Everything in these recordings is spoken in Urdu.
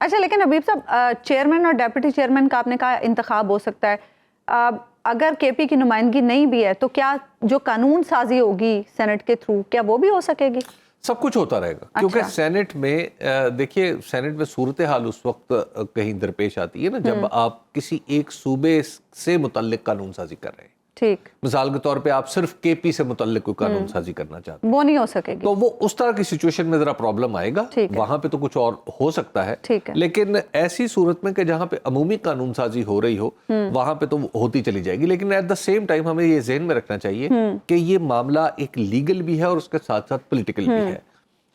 اچھا لیکن حبیب صاحب چیئرمین اور ڈیپٹی چیئرمین کا آپ نے کہا انتخاب ہو سکتا ہے، اگر کے پی کی نمائندگی نہیں بھی ہے تو کیا جو قانون سازی ہوگی سینٹ کے تھرو کیا وہ بھی ہو سکے گی؟ سب کچھ ہوتا رہے گا کیونکہ سینٹ میں دیکھیے سینٹ میں صورتحال اس وقت کہیں درپیش آتی ہے نا جب آپ کسی ایک صوبے سے متعلق قانون سازی کر رہے ہیں. ٹھیک، مثال کے طور پہ آپ صرف کے پی سے متعلق کوئی قانون سازی کرنا چاہتے ہیں وہ نہیں ہو سکے گی، تو وہ اس طرح کی سچویشن میں ذرا پرابلم آئے گا. وہاں پہ تو کچھ اور ہو سکتا ہے لیکن ایسی صورت میں کہ جہاں پہ عمومی قانون سازی ہو رہی ہو وہاں پہ تو ہوتی چلی جائے گی. لیکن ایٹ دا سیم ٹائم ہمیں یہ ذہن میں رکھنا چاہیے کہ یہ معاملہ ایک لیگل بھی ہے اور اس کے ساتھ ساتھ پولیٹیکل بھی ہے.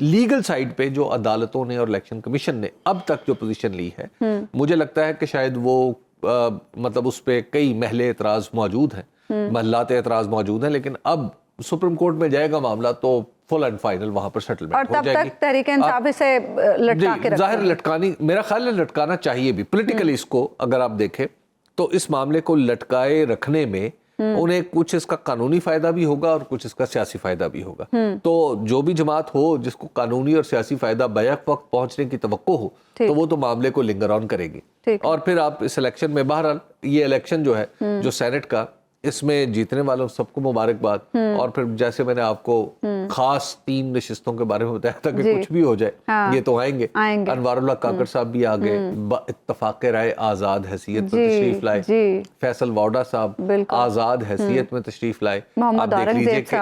لیگل سائیڈ پہ جو عدالتوں نے اور الیکشن کمیشن نے اب تک جو پوزیشن لی ہے مجھے لگتا ہے کہ شاید وہ مطلب اس پہ کئی محلے اعتراض موجود ہیں، محلات اعتراض موجود ہیں، لیکن اب سپریم کورٹ میں جائے گا معاملہ تو فل اینڈ فائنل وہاں پر سیٹلمنٹ ہو جائے گی. اور تب تک تحریک انصاف سے لٹکا کے ظاہر لٹکانی میرا خیال ہے لٹکانا چاہیے بھی پولیٹیکلی. اس کو اگر آپ دیکھیں تو اس معاملے کو لٹکائے رکھنے میں انہیں کچھ اس کا قانونی فائدہ بھی ہوگا اور کچھ اس کا سیاسی فائدہ بھی ہوگا. تو جو بھی جماعت ہو جس کو قانونی اور سیاسی فائدہ بیک وقت پہنچنے کی توقع ہو تو وہ تو معاملے کو لنگر آن کرے گی. اور پھر آپ اس الیکشن میں بہرحال یہ الیکشن جو ہے جو سینٹ کا اس میں جیتنے والوں سب کو مبارکباد. اور پھر جیسے میں نے آپ کو خاص 3 نشستوں کے بارے میں بتایا تھا کہ کچھ بھی ہو جائے یہ تو آئیں گے. انوار اللہ کاکڑ صاحب بھی آگے اتفاق رائے آزاد حیثیت میں تشریف لائے. فیصل واڈا صاحب آزاد حیثیت میں تشریف لائے. آپ دیکھ لیجئے کہ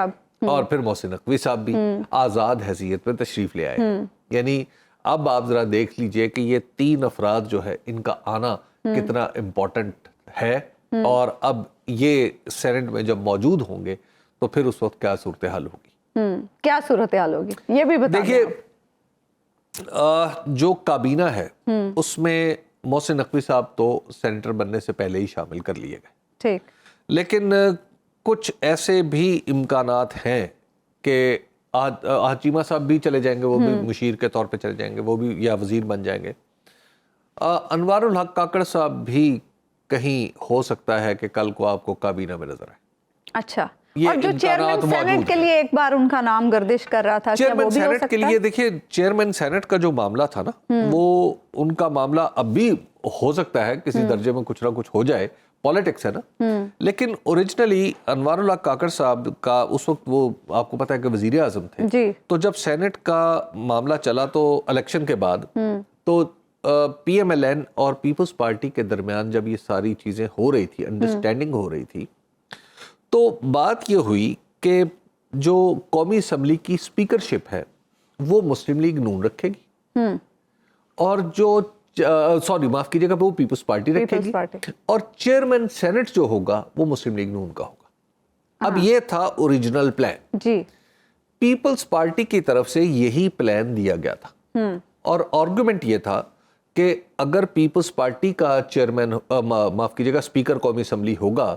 اور پھر محسن نقوی صاحب بھی آزاد حیثیت میں تشریف لے آئے. یعنی اب آپ ذرا دیکھ لیجئے کہ یہ 3 افراد جو ہے ان کا آنا کتنا امپورٹنٹ ہے. اور اب یہ سینٹ میں جب موجود ہوں گے تو پھر اس وقت کیا صورتحال ہوگی؟ کیا صورتحال ہوگی یہ بھی بتا دیکھیے جو کابینہ ہے اس میں محسن نقوی صاحب تو سینیٹر بننے سے پہلے ہی شامل کر لیے گئے. ٹھیک، لیکن کچھ ایسے بھی امکانات ہیں کہ حچیمہ صاحب بھی چلے جائیں گے، وہ بھی مشیر کے طور پہ چلے جائیں گے، وہ بھی یا وزیر بن جائیں گے. انوار الحق کاکڑ صاحب بھی کہیں ہو سکتا ہے کہ کل کو آپ کو کابینہ میں نظر آئے. اچھا، اور جو چیئرمین سینٹ کے لیے ایک بار ان کا نام گردش کر رہا تھا چیئرمین سینٹ کے لیے دیکھیے چیئرمین سینٹ کا جو معاملہ تھا نا وہ ان کا معاملہ اب بھی ہو سکتا ہے کسی درجے میں کچھ نہ کچھ ہو جائے، پالیٹکس ہے نا. لیکن اوریجنلی انوار اللہ کاکڑ صاحب کا اس وقت وہ آپ کو پتا ہے کہ وزیر اعظم تھے. تو جب سینٹ کا معاملہ چلا تو الیکشن کے بعد تو پی ایم ایل این اور پیپلز پارٹی کے درمیان جب یہ ساری چیزیں ہو رہی تھی، انڈرسٹینڈنگ ہو رہی تھی، تو بات یہ ہوئی کہ جو قومی اسمبلی کی اسپیکرشپ ہے وہ مسلم لیگ نون رکھے گی اور جو سوری معاف کیجیے گا وہ پیپلز پارٹی رکھے گی اور چیئرمین سینٹ جو ہوگا وہ مسلم لیگ نون کا ہوگا. اب یہ تھا اوریجنل پلان. پیپلز پارٹی کی طرف سے یہی پلان دیا گیا تھا اور آرگومنٹ یہ تھا کہ اگر پیپلز پارٹی کا چیئرمین معاف کیجیے گا اسپیکر قومی اسمبلی ہوگا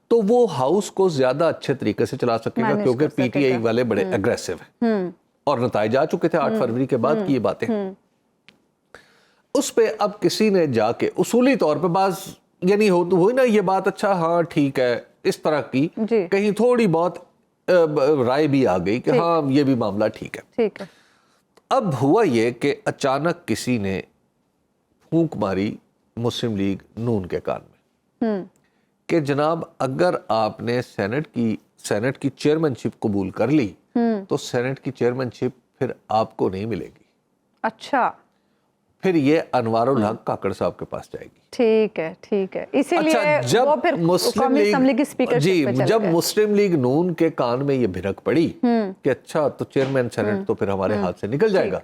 تو وہ ہاؤس کو زیادہ اچھے طریقے سے چلا سکے گا کیونکہ پی ٹی آئی والے بڑے اگریسو ہیں اور نتائج آ چکے تھے 8 فروری کے بعد کی یہ باتیں. اس پہ اب کسی نے جا کے اصولی طور پہ بعض یعنی ہوئی نا یہ بات اچھا ہاں ٹھیک ہے اس طرح کی کہیں تھوڑی بہت رائے بھی آ گئی کہ ہاں یہ بھی معاملہ ٹھیک ہے. اب ہوا یہ کہ اچانک کسی نے پھونک ماری مسلم لیگ نون کے کان میں کہ جناب اگر آپ نے سینٹ کی چیئرمین شپ قبول کر لی تو سینٹ کی چیئرمین شپ پھر آپ کو نہیں ملے گی. اچھا، پھر یہ انوار الحق کاکڑ صاحب کے پاس جائے گی. ٹھیک ہے ٹھیک ہے. اسی لیے وہ پھر قومی اسمبلی کی اسپیکر جی جب مسلم لیگ نون کے کان میں یہ بھنک پڑی کہ اچھا تو چیئرمین سینٹ تو پھر ہمارے ہاتھ سے نکل جائے گا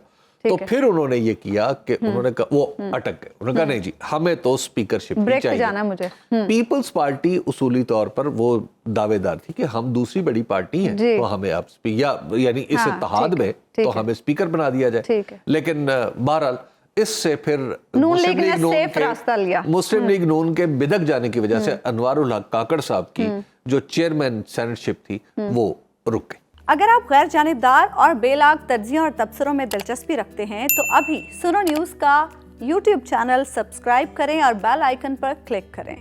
تو پھر انہوں نے یہ کیا کہ انہوں نے وہ اٹک گئے. انہوں نے کہا نہیں جی ہمیں تو اسپیکر شپ ہی چاہیے. پیپلز پارٹی اصولی طور پر وہ دعوے دار تھی کہ ہم دوسری بڑی پارٹی ہیں تو ہمیں آپ یعنی اس اتحاد میں تو ہمیں اسپیکر بنا دیا جائے. لیکن بہرحال اس سے پھر مسلم لیگ نون کے بدک جانے کی وجہ سے انوار الحق کاکڑ صاحب کی جو چیئرمین سینٹ شپ تھی وہ رک گئی. اگر آپ غیر جانبدار اور بے لاگ تجزیوں اور تبصروں میں دلچسپی رکھتے ہیں تو ابھی سنو نیوز کا یوٹیوب چینل سبسکرائب کریں اور بیل آئیکن پر کلک کریں.